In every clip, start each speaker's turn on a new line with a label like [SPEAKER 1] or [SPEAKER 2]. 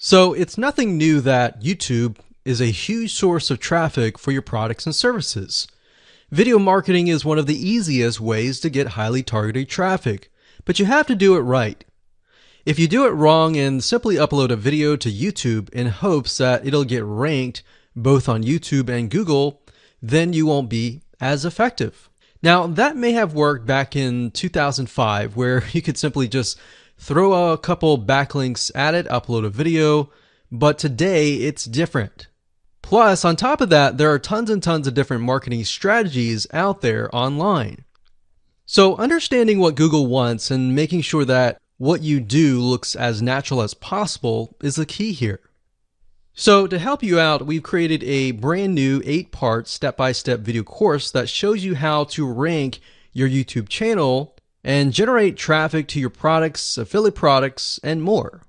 [SPEAKER 1] So it's nothing new that YouTube is a huge source of traffic for your products and services. Video marketing is one of the easiest ways to get highly targeted traffic, but you have to do it right. If you do it wrong and simply upload a video to YouTube in hopes that it'll get ranked both on YouTube and Google, then you won't be as effective. Now, that may have worked back in 2005, where you could simply just throw a couple backlinks at it, upload a video, but today it's different. Plus, on top of that, there are tons and tons of different marketing strategies out there online. So understanding what Google wants and making sure that what you do looks as natural as possible is the key here. So to help you out, we've created a brand new 8-part step-by-step video course that shows you how to rank your YouTube channel and generate traffic to your products, affiliate products, and more.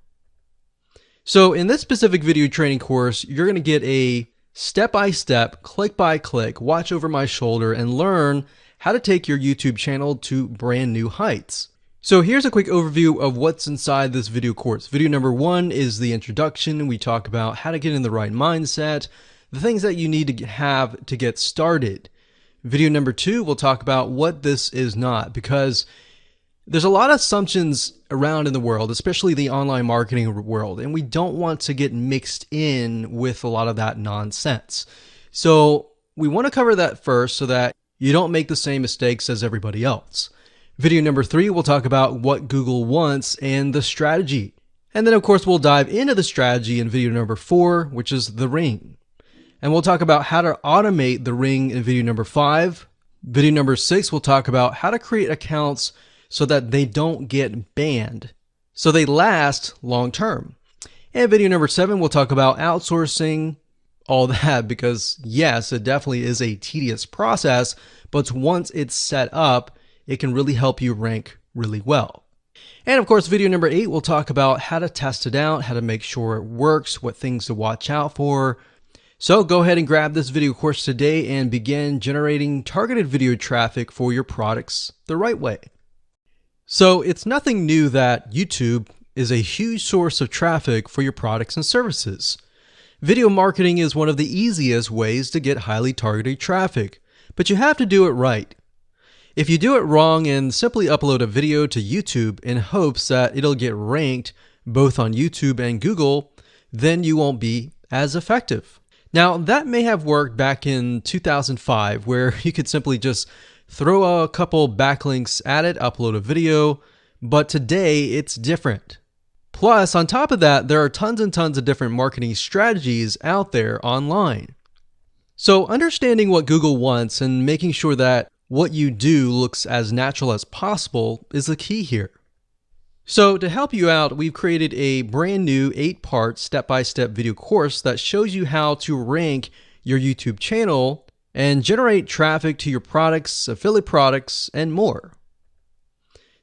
[SPEAKER 1] So in this specific video training course, you're going to get a step-by-step, click-by-click, watch over my shoulder, and learn how to take your YouTube channel to brand new heights. So here's a quick overview of what's inside this video course. Video number 1 is the introduction. We talk about how to get in the right mindset, the things that you need to have to get started. Video number 2, we'll talk about what this is not, because there's a lot of assumptions around in the world, especially the online marketing world, and we don't want to get mixed in with a lot of that nonsense. So we want to cover that first so that you don't make the same mistakes as everybody else. Video number 3, we'll talk about what Google wants and the strategy. And then of course we'll dive into the strategy in video number 4, which is the ring. And we'll talk about how to automate the ring in video number 5. Video number 6, we'll talk about how to create accounts so that they don't get banned, so they last long term. And video number 7, we'll talk about outsourcing, all that, because yes, it definitely is a tedious process, but once it's set up, it can really help you rank really well. And of course, video number 8, we'll talk about how to test it out, how to make sure it works, what things to watch out for. So go ahead and grab this video course today and begin generating targeted video traffic for your products the right way. So it's nothing new that YouTube is a huge source of traffic for your products and services. Video marketing is one of the easiest ways to get highly targeted traffic, but you have to do it right. If you do it wrong and simply upload a video to YouTube in hopes that it'll get ranked both on YouTube and Google, then you won't be as effective. Now, that may have worked back in 2005, where you could simply just throw a couple backlinks at it, upload a video, but today it's different. Plus, on top of that, there are tons and tons of different marketing strategies out there online. So understanding what Google wants and making sure that what you do looks as natural as possible is the key here. So to help you out, we've created a brand new 8-part step-by-step video course that shows you how to rank your YouTube channel and generate traffic to your products, affiliate products, and more.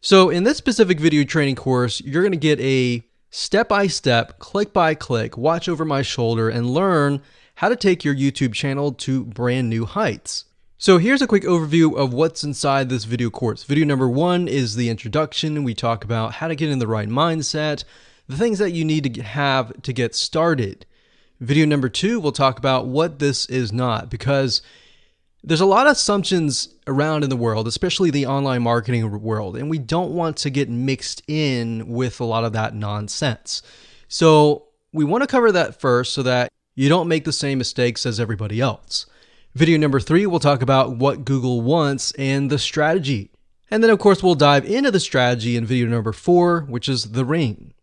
[SPEAKER 1] So in this specific video training course, you're going to get a step-by-step, click-by-click, watch over my shoulder, and learn how to take your YouTube channel to brand new heights. So here's a quick overview of what's inside this video course. Video number 1 is the introduction. We talk about how to get in the right mindset, the things that you need to have to get started. Video number 2, we'll talk about what this is not, because there's a lot of assumptions around in the world, especially the online marketing world, and we don't want to get mixed in with a lot of that nonsense. So we want to cover that first so that you don't make the same mistakes as everybody else. Video number 3, we'll talk about what Google wants and the strategy. And then of course we'll dive into the strategy in video number 4, which is the ring.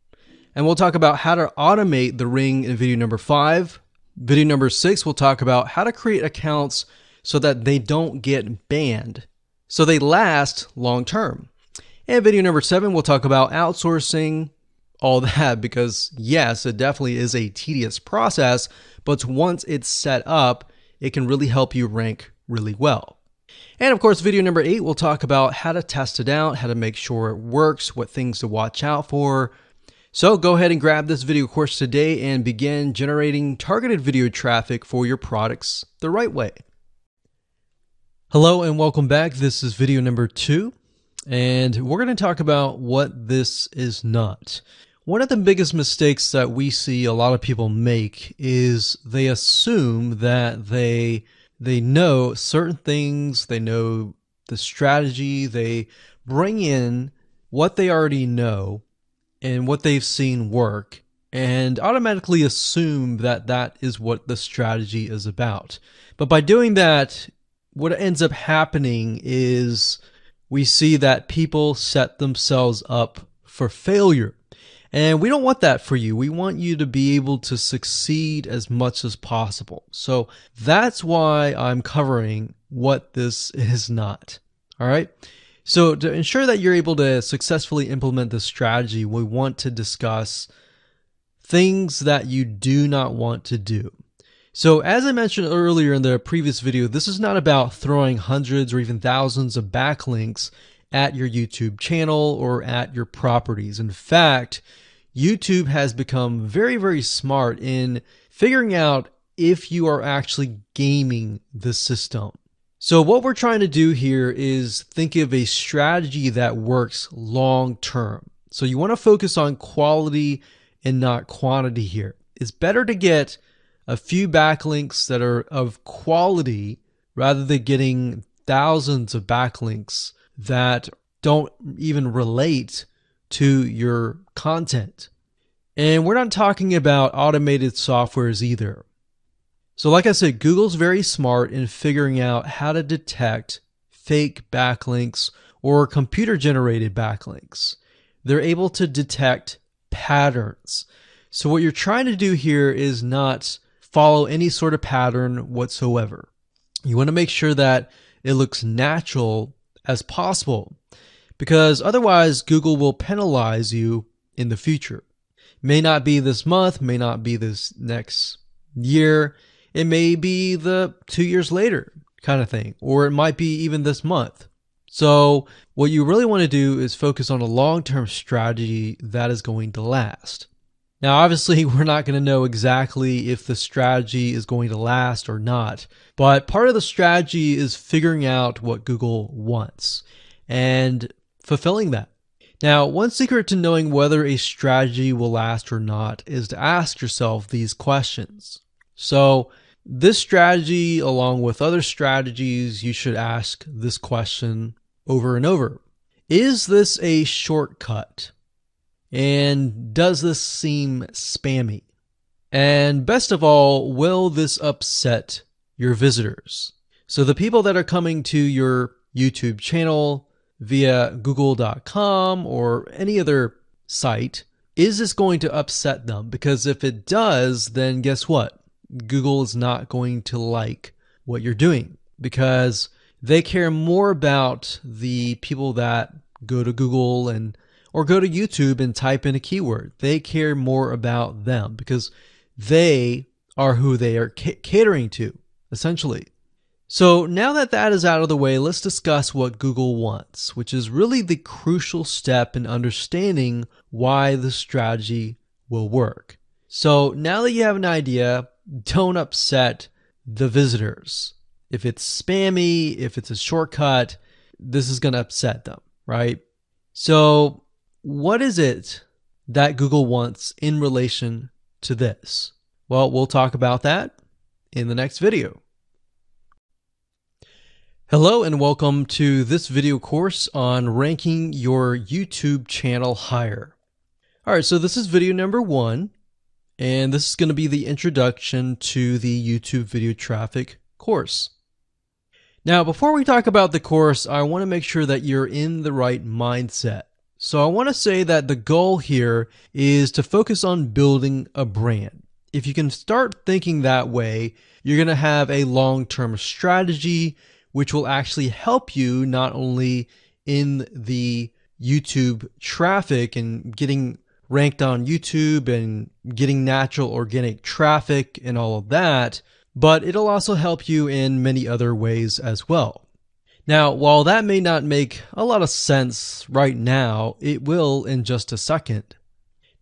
[SPEAKER 1] And we'll talk about how to automate the ring in video number 5. Video number 6, we'll talk about how to create accounts so that they don't get banned, so they last long term. And video number 7, we'll talk about outsourcing, all that, because yes, it definitely is a tedious process, but once it's set up, it can really help you rank really well. And of course, video number 8, we'll talk about how to test it out, how to make sure it works, what things to watch out for. So go ahead and grab this video course today and begin generating targeted video traffic for your products the right way. Hello and welcome back. This is video number 2, and we're going to talk about what this is not. one of the biggest mistakes that we see a lot of people make is they assume that they know certain things, they know the strategy, they bring in what they already know and what they've seen work and automatically assume that that is what the strategy is about. But by doing that, what ends up happening is we see that people set themselves up for failure. And we don't want that for you. We want you to be able to succeed as much as possible. So that's why I'm covering what this is not. All right. So to ensure that you're able to successfully implement this strategy, we want to discuss things that you do not want to do. So as I mentioned earlier in the previous video, this is not about throwing hundreds or even thousands of backlinks at your YouTube channel or at your properties. In fact, YouTube has become very, very smart in figuring out if you are actually gaming the system. So what we're trying to do here is think of a strategy that works long term. So you want to focus on quality and not quantity here. It's better to get a few backlinks that are of quality rather than getting thousands of backlinks that don't even relate to your content. And we're not talking about automated softwares either. So like I said, Google's very smart in figuring out how to detect fake backlinks or computer-generated backlinks. They're able to detect patterns. So what you're trying to do here is not follow any sort of pattern whatsoever. You want to make sure that it looks natural as possible, because otherwise Google will penalize you in the future. May not be this month, may not be this next year. It may be the 2 years later kind of thing, or it might be even this month. So what you really want to do is focus on a long-term strategy that is going to last. Now, obviously, we're not going to know exactly if the strategy is going to last or not, but part of the strategy is figuring out what Google wants and fulfilling that. Now, one secret to knowing whether a strategy will last or not is to ask yourself these questions. So this strategy, along with other strategies, you should ask this question over and over. Is this a shortcut? And does this seem spammy? And best of all, will this upset your visitors? So the people that are coming to your YouTube channel via google.com or any other site, is this going to upset them? Because if it does, then guess what? Google is not going to like what you're doing, because they care more about the people that go to Google or go to YouTube and type in a keyword. They care more about them because they are who they are catering to, essentially. So now that that is out of the way, let's discuss what Google wants, which is really the crucial step in understanding why the strategy will work. So now that you have an idea, don't upset the visitors. If it's spammy, if it's a shortcut, this is going to upset them, right? So what is it that Google wants in relation to this? Well, we'll talk about that in the next video. Hello and welcome to this video course on ranking your YouTube channel higher. All right, so this is video number 1, and this is going to be the introduction to the YouTube video traffic course. Now, before we talk about the course, I want to make sure that you're in the right mindset. So I want to say that the goal here is to focus on building a brand. If you can start thinking that way, you're going to have a long-term strategy which will actually help you not only in the YouTube traffic and getting ranked on YouTube and getting natural organic traffic and all of that, but it'll also help you in many other ways as well. Now, while that may not make a lot of sense right now, it will in just a second.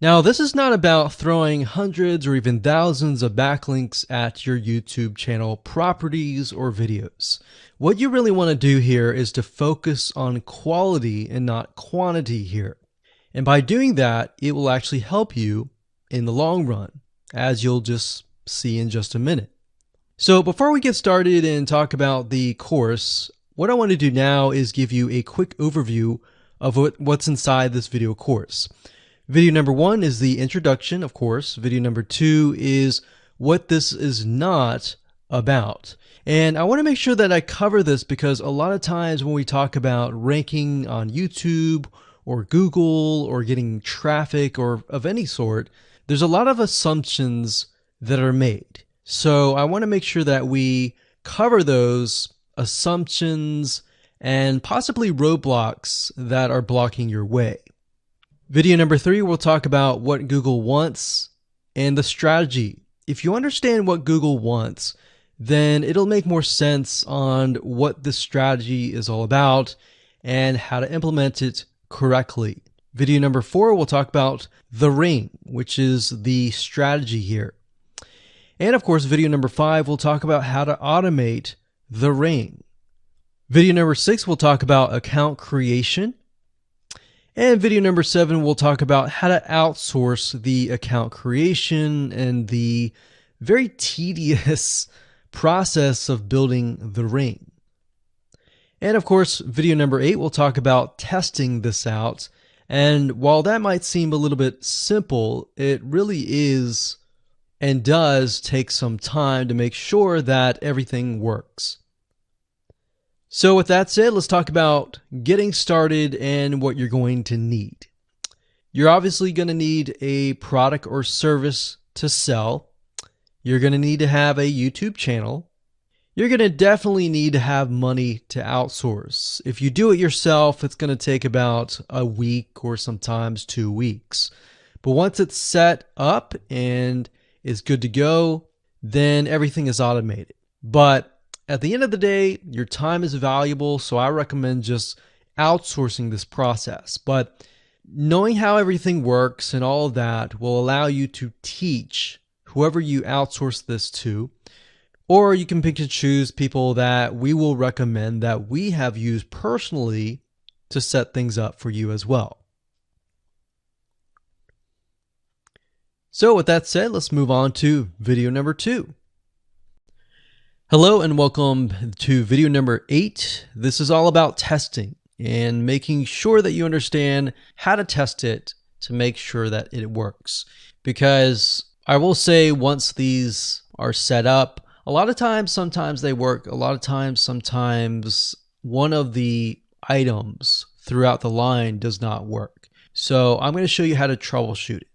[SPEAKER 1] Now, this is not about throwing hundreds or even thousands of backlinks at your YouTube channel properties or videos. What you really want to do here is to focus on quality and not quantity here. And by doing that, it will actually help you in the long run, as you'll just see in just a minute. So before we get started and talk about the course, what I want to do now is give you a quick overview of what's inside this video course. Video number 1 is the introduction, of course. Video number 2 is what this is not about. And I want to make sure that I cover this because a lot of times when we talk about ranking on YouTube or Google or getting traffic or of any sort, there's a lot of assumptions that are made. So I want to make sure that we cover those assumptions and possibly roadblocks that are blocking your way. Video number 3, we'll talk about what Google wants and the strategy. If you understand what Google wants, then it'll make more sense on what this strategy is all about and how to implement it correctly. Video number 4, we'll talk about the ring, which is the strategy here. And of course, video number 5, we'll talk about how to automate the ring. Video number 6, we'll talk about account creation. And video number 7, we'll talk about how to outsource the account creation and the very tedious process of building the ring. And of course, video number 8, we'll talk about testing this out. And while that might seem a little bit simple, it really is and does take some time to make sure that everything works. So with that said, let's talk about getting started and what you're going to need. You're obviously going to need a product or service to sell. You're going to need to have a YouTube channel. You're going to definitely need to have money to outsource. If you do it yourself, it's going to take about a week or sometimes 2 weeks. But once it's set up and is good to go, then everything is automated. But at the end of the day, your time is valuable, so I recommend just outsourcing this process. But knowing how everything works and all of that will allow you to teach whoever you outsource this to, or you can pick and choose people that we will recommend that we have used personally to set things up for you as well. So with that said, let's move on to video number 2. Hello and welcome to video number 8. This is all about testing and making sure that you understand how to test it to make sure that it works. Because I will say once these are set up, a lot of times, sometimes they work. A lot of times, sometimes one of the items throughout the line does not work. So I'm going to show you how to troubleshoot it.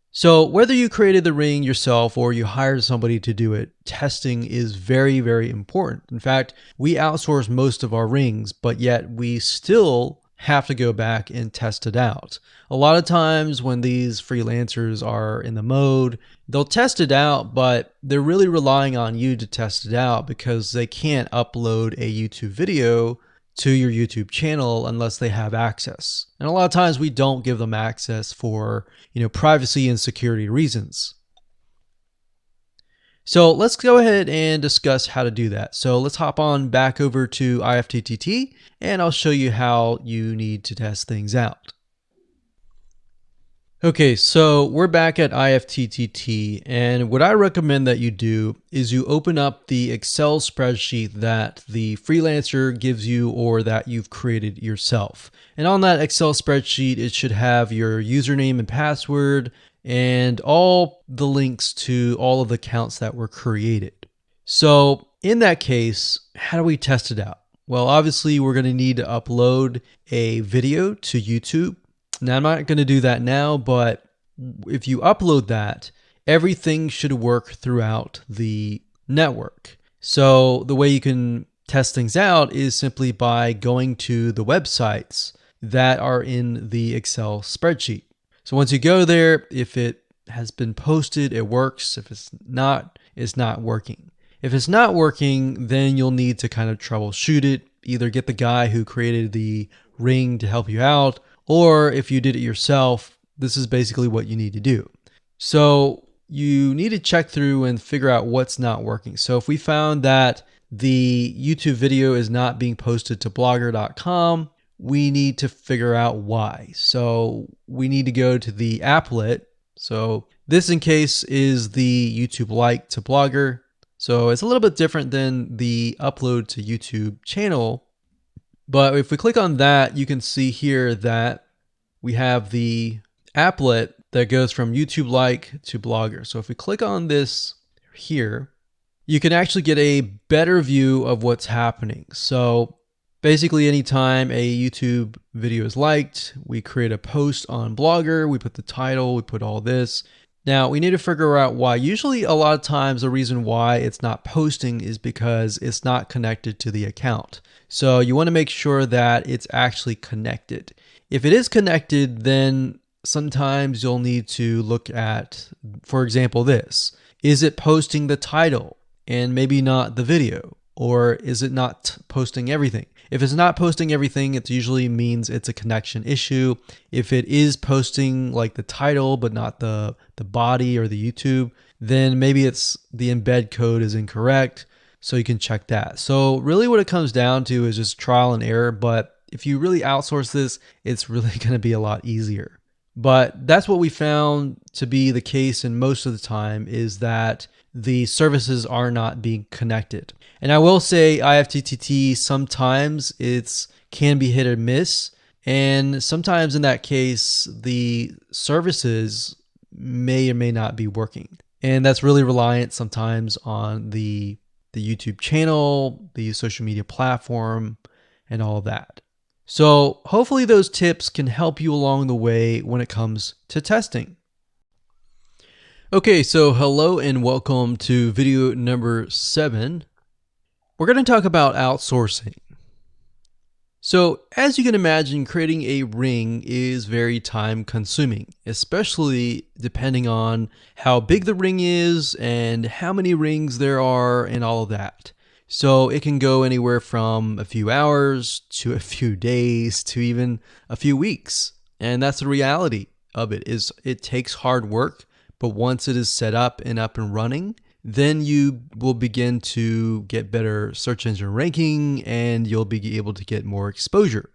[SPEAKER 1] So whether you created the ring yourself or you hired somebody to do it, testing is very, very important. In fact, we outsource most of our rings, but yet we still have to go back and test it out. A lot of times when these freelancers are in the mode, they'll test it out, but they're really relying on you to test it out because they can't upload a YouTube video to your YouTube channel unless they have access. And a lot of times we don't give them access for, privacy and security reasons. So let's go ahead and discuss how to do that. So let's hop on back over to IFTTT and I'll show you how you need to test things out. Okay, so we're back at IFTTT, and what I recommend that you do is you open up the Excel spreadsheet that the freelancer gives you or that you've created yourself. And on that Excel spreadsheet, it should have your username and password and all the links to all of the accounts that were created. So in that case, how do we test it out? Well, obviously we're going to need to upload a video to YouTube. Now, I'm not going to do that now, but if you upload that, everything should work throughout the network. So the way you can test things out is simply by going to the websites that are in the Excel spreadsheet. So once you go there, if it has been posted, it works. If it's not working. If it's not working, then you'll need to kind of troubleshoot it, either get the guy who created the ring to help you out, or if you did it yourself, this is basically what you need to do. So you need to check through and figure out what's not working. So if we found that the YouTube video is not being posted to blogger.com, we need to figure out why. So we need to go to the applet. So this in case is the YouTube like to Blogger. So it's a little bit different than the upload to YouTube channel. But if we click on that, you can see here that we have the applet that goes from YouTube like to Blogger. So if we click on this here, you can actually get a better view of what's happening. So basically anytime a YouTube video is liked, we create a post on Blogger, we put the title, we put all this. Now we need to figure out why. Usually a lot of times the reason why it's not posting is because it's not connected to the account. So you want to make sure that it's actually connected. If it is connected, then sometimes you'll need to look at, for example, this. Is it posting the title and maybe not the video? Or is it not posting everything? If it's not posting everything, it usually means it's a connection issue. If it is posting like the title, but not the body or the YouTube, then maybe it's the embed code is incorrect. So you can check that. So really what it comes down to is just trial and error. But if you really outsource this, it's really going to be a lot easier. But that's what we found to be the case, and most of the time is that the services are not being connected. And I will say IFTTT sometimes can be hit or miss, and sometimes in that case the services may or may not be working. And that's really reliant sometimes on the YouTube channel, the social media platform, and all of that. So hopefully those tips can help you along the way when it comes to testing. Okay, so hello and welcome to video number 7. We're going to talk about outsourcing. So as you can imagine, creating a ring is very time consuming, especially depending on how big the ring is and how many rings there are and all of that. So it can go anywhere from a few hours to a few days to even a few weeks. And that's the reality of it, is it takes hard work, but once it is set up and running, then you will begin to get better search engine ranking and you'll be able to get more exposure.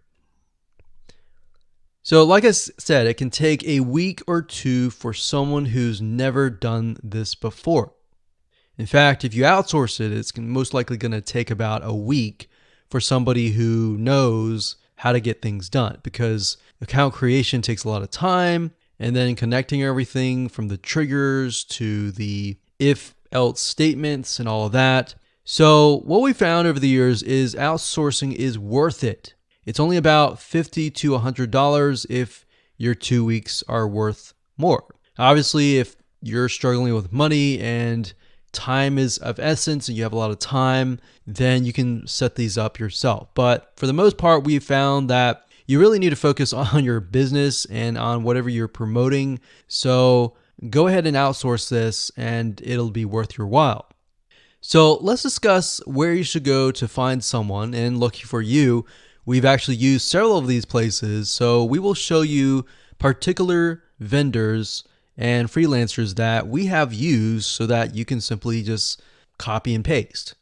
[SPEAKER 1] So like I said, it can take a week or two for someone who's never done this before. In fact, if you outsource it, it's most likely going to take about a week for somebody who knows how to get things done, because account creation takes a lot of time, and then connecting everything from the triggers to the if-else statements and all of that. So what we found over the years is outsourcing is worth it. It's only about $50 to $100 if your 2 weeks are worth more. Obviously, if you're struggling with money and time is of essence and you have a lot of time, then you can set these up yourself. But for the most part, we found that you really need to focus on your business and on whatever you're promoting. So go ahead and outsource this and it'll be worth your while. So let's discuss where you should go to find someone. And lucky for you, we've actually used several of these places. So we will show you particular vendors and freelancers that we have used so that you can simply just copy and paste.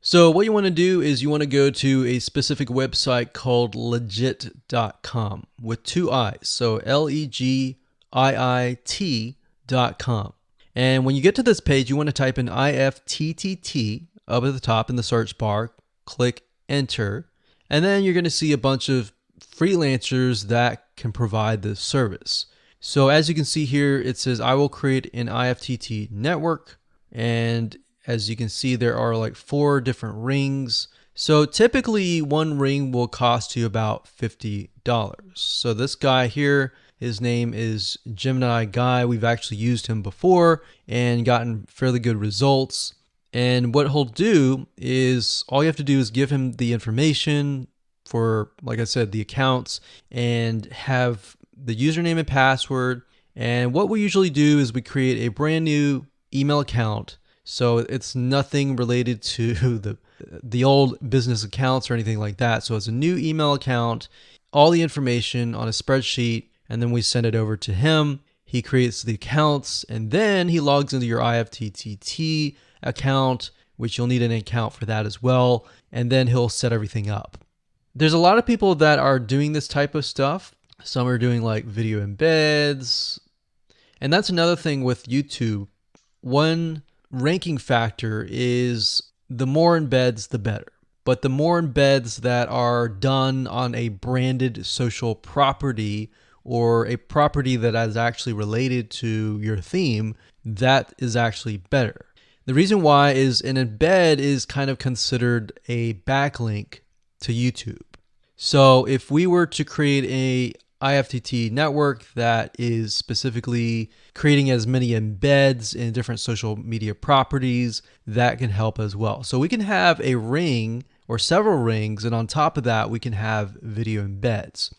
[SPEAKER 1] So what you want to do is you want to go to a specific website called legit.com with 2 I's. So LEGIIT.com. And when you get to this page, you want to type in IFTTT up at the top in the search bar, click enter, and then you're going to see a bunch of freelancers that can provide this service. So as you can see here, it says I will create an IFTTT network, and as you can see, there are like 4 different rings. So typically one ring will cost you about $50. So this guy here, his name is Gemini Guy. We've actually used him before and gotten fairly good results. And what he'll do is all you have to do is give him the information for, like I said, the accounts, and have the username and password. And what we usually do is we create a brand new email account. So it's nothing related to the old business accounts or anything like that. So it's a new email account, all the information on a spreadsheet, and then we send it over to him. He creates the accounts, and then he logs into your IFTTT account, which you'll need an account for that as well. And then he'll set everything up. There's a lot of people that are doing this type of stuff. Some are doing like video embeds. And that's another thing with YouTube. One ranking factor is the more embeds, the better. But the more embeds that are done on a branded social property or a property that is actually related to your theme, that is actually better. The reason why is an embed is kind of considered a backlink to YouTube. So if we were to create a IFTT network that is specifically creating as many embeds in different social media properties, that can help as well. So we can have a ring or several rings, and on top of that, we can have video embeds.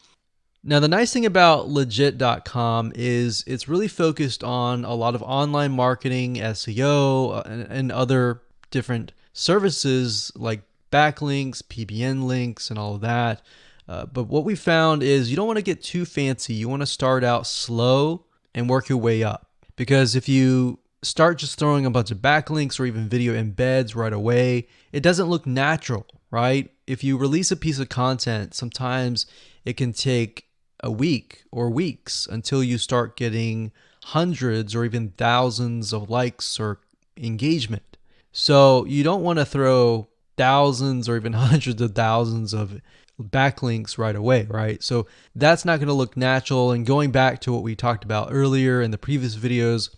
[SPEAKER 1] Now, the nice thing about legit.com is it's really focused on a lot of online marketing, SEO, and other different services like backlinks, PBN links, and all of that. But what we found is you don't want to get too fancy. You want to start out slow and work your way up. Because if you start just throwing a bunch of backlinks or even video embeds right away, it doesn't look natural, right? If you release a piece of content, sometimes it can take a week or weeks until you start getting hundreds or even thousands of likes or engagement. So you don't want to throw thousands or even hundreds of thousands of backlinks right away, right? So that's not going to look natural. And going back to what we talked about earlier in the previous videos,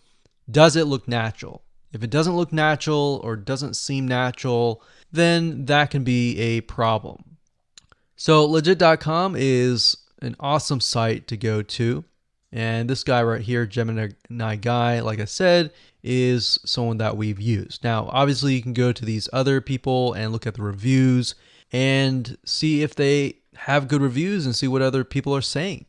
[SPEAKER 1] does it look natural? If it doesn't look natural or doesn't seem natural, then that can be a problem. So legit.com is an awesome site to go to. And this guy right here, Gemini Guy, like I said, is someone that we've used. Now, obviously, you can go to these other people and look at the reviews and see if they have good reviews and see what other people are saying.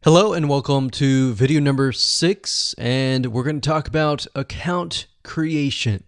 [SPEAKER 1] Hello and welcome to video number 6, and we're going to talk about account creation.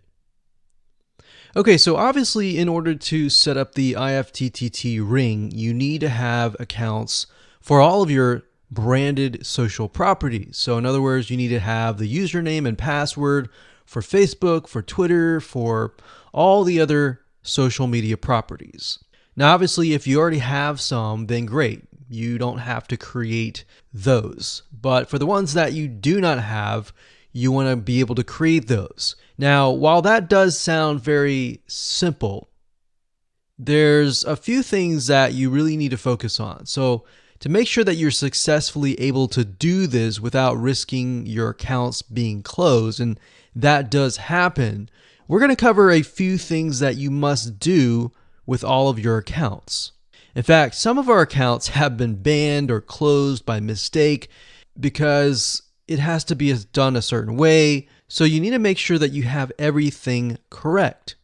[SPEAKER 1] Okay, so obviously in order to set up the IFTTT ring, you need to have accounts for all of your branded social properties. So in other words, you need to have the username and password for Facebook, for Twitter, for all the other social media properties. Now, obviously, if you already have some, then great. You don't have to create those. But for the ones that you do not have, you want to be able to create those. Now, while that does sound very simple, there's a few things that you really need to focus on. So to make sure that you're successfully able to do this without risking your accounts being closed, and that does happen, we're going to cover a few things that you must do with all of your accounts. In fact, some of our accounts have been banned or closed by mistake because it has to be done a certain way. So you need to make sure that you have everything correct.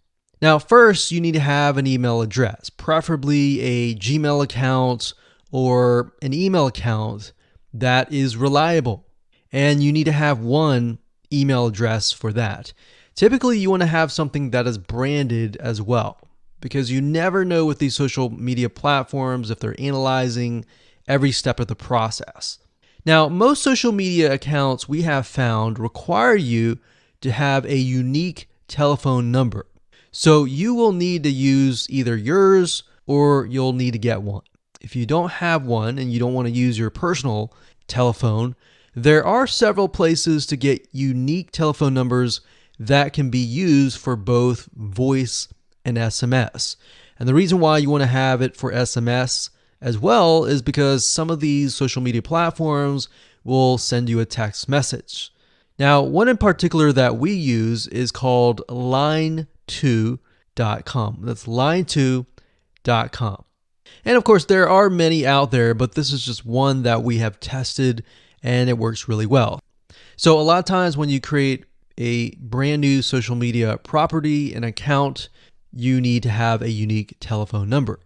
[SPEAKER 1] Now, first, you need to have an email address, preferably a Gmail account or an email account that is reliable. And you need to have one email address for that. Typically, you want to have something that is branded as well, because you never know with these social media platforms if they're analyzing every step of the process. Now, most social media accounts we have found require you to have a unique telephone number. So you will need to use either yours or you'll need to get one. If you don't have one and you don't want to use your personal telephone, there are several places to get unique telephone numbers that can be used for both voice and SMS. And the reason why you want to have it for SMS as well is because some of these social media platforms will send you a text message. Now, one in particular that we use is called line2.com. That's line2.com. And of course, there are many out there, but this is just one that we have tested and it works really well. So a lot of times when you create a brand new social media property, an account, you need to have a unique telephone number.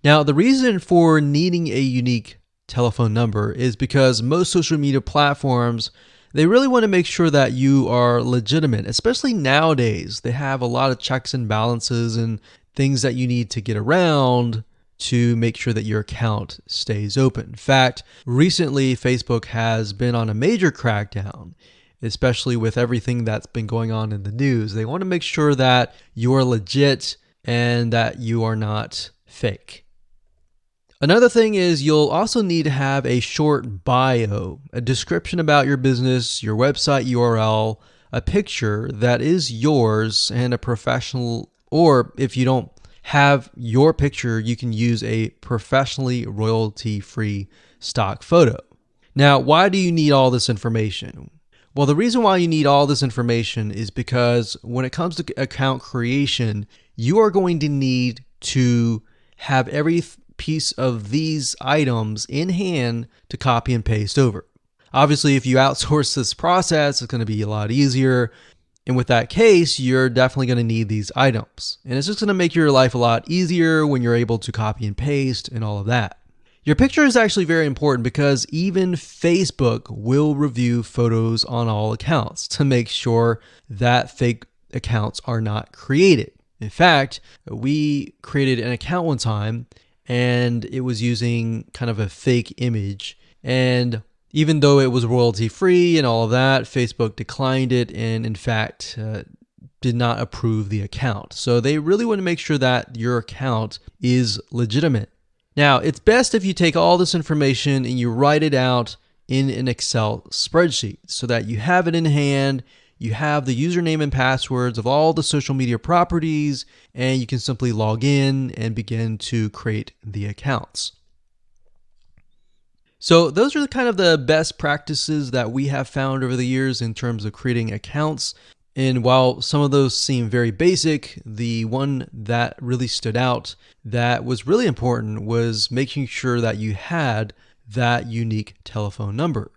[SPEAKER 1] Now, the reason for needing a unique telephone number is because most social media platforms, they really want to make sure that you are legitimate, especially nowadays. They have a lot of checks and balances and things that you need to get around to make sure that your account stays open. In fact, recently, Facebook has been on a major crackdown, especially with everything that's been going on in the news. They want to make sure that you are legit and that you are not fake. Another thing is you'll also need to have a short bio, a description about your business, your website URL, a picture that is yours, and a professional, or if you don't have your picture, you can use a professionally royalty-free stock photo. Now, why do you need all this information? Well, the reason why you need all this information is because when it comes to account creation, you are going to need to have every piece of these items in hand to copy and paste over. Obviously, if you outsource this process, it's going to be a lot easier. And with that case, you're definitely going to need these items. And it's just going to make your life a lot easier when you're able to copy and paste and all of that. Your picture is actually very important because even Facebook will review photos on all accounts to make sure that fake accounts are not created. In fact, we created an account one time and it was using kind of a fake image. And even though it was royalty free and all of that, Facebook declined it and in fact did not approve the account. So they really want to make sure that your account is legitimate. Now, it's best if you take all this information and you write it out in an Excel spreadsheet so that you have it in hand, you have the username and passwords of all the social media properties, and you can simply log in and begin to create the accounts. So those are kind of the best practices that we have found over the years in terms of creating accounts. And while some of those seem very basic, the one that really stood out that was really important was making sure that you had that unique telephone number.